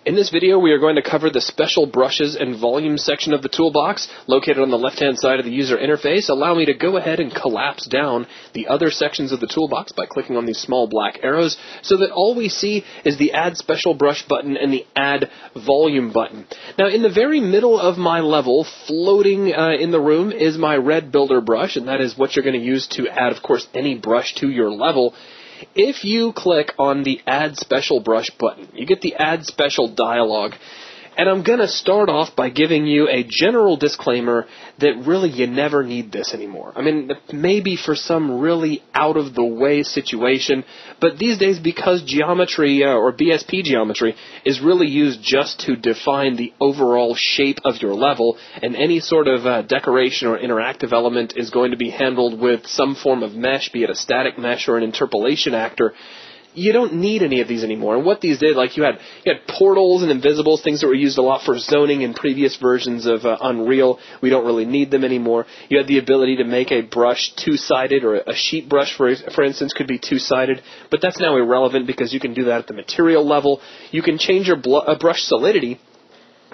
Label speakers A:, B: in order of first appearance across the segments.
A: In this video, we are going to cover the special brushes and volume section of the toolbox located on the left-hand side of the user interface. Allow me to go ahead and collapse down the other sections of the toolbox by clicking on these small black arrows so that all we see is the Add Special Brush button and the Add Volume button. Now, in the very middle of my level, floating in the room, is my red builder brush, and that is what you're going to use to add, of course, any brush to your level. If you click on the Add Special Brush button, you get the Add Special dialog. And I'm going to start off by giving you a general disclaimer that really you never need this anymore. I mean, maybe for some really out-of-the-way situation, but these days because geometry, or BSP geometry, is really used just to define the overall shape of your level, and any sort of decoration or interactive element is going to be handled with some form of mesh, be it a static mesh or an interpolation actor. You don't need any of these anymore. And what these did, like you had portals and invisibles, things that were used a lot for zoning in previous versions of Unreal. We don't really need them anymore. You had the ability to make a brush two-sided, or a sheet brush, for instance, could be two-sided. But that's now irrelevant because you can do that at the material level. You can change your brush solidity.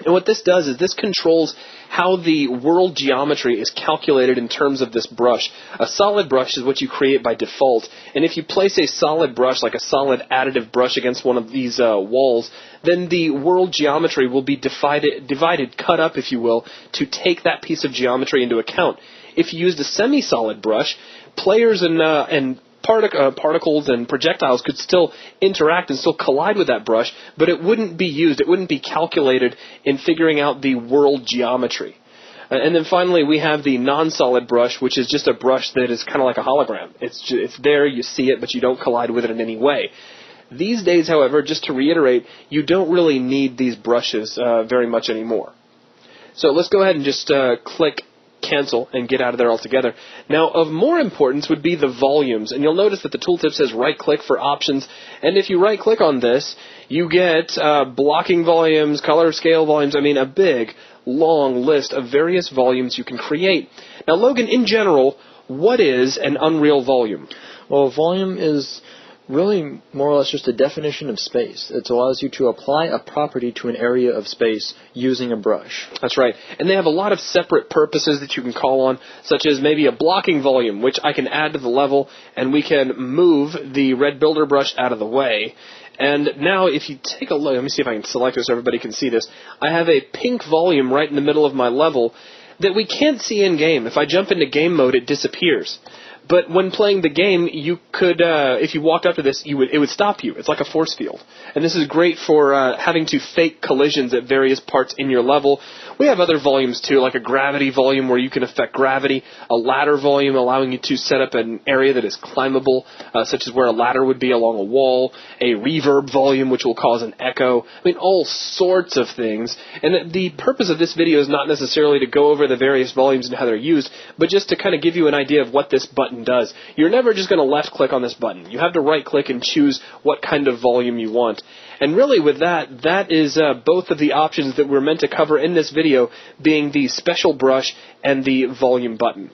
A: And what this does is this controls how the world geometry is calculated in terms of this brush. A solid brush is what you create by default, and if you place a solid brush, like a solid additive brush, against one of these walls, then the world geometry will be divided, cut up, if you will, to take that piece of geometry into account. If you used a semi-solid brush, players and particles and projectiles could still interact and still collide with that brush, but it wouldn't be used, it wouldn't be calculated in figuring out the world geometry. And then finally, we have the non-solid brush, which is just a brush that is kind of like a hologram. It's there, you see it, but you don't collide with it in any way. These days, however, just to reiterate, you don't really need these brushes very much anymore. So let's go ahead and just click cancel and get out of there altogether. Now, of more importance would be the volumes, and you'll notice that the tooltip says right-click for options, and if you right-click on this, you get blocking volumes, color scale volumes, I mean a big, long list of various volumes you can create. Now, Logan, in general, what is an Unreal volume?
B: Well, a volume is really more or less just a definition of space. It allows you to apply a property to an area of space using a brush.
A: That's right. And they have a lot of separate purposes that you can call on, such as maybe a blocking volume, which I can add to the level, and we can move the red builder brush out of the way. And now if you take a look, let me see if I can select this so everybody can see this. I have a pink volume right in the middle of my level that we can't see in-game. If I jump into game mode, it disappears. But when playing the game, you could, if you walked up to this, it would stop you. It's like a force field. And this is great for having to fake collisions at various parts in your level. We have other volumes too, like a gravity volume where you can affect gravity, a ladder volume allowing you to set up an area that is climbable, such as where a ladder would be along a wall, a reverb volume which will cause an echo. I mean, all sorts of things. And the purpose of this video is not necessarily to go over the various volumes and how they're used, but just to kind of give you an idea of what this button does. You're never just going to left click on this button. You have to right click and choose what kind of volume you want. And really with that is both of the options that we're meant to cover in this video, being the special brush and the volume button.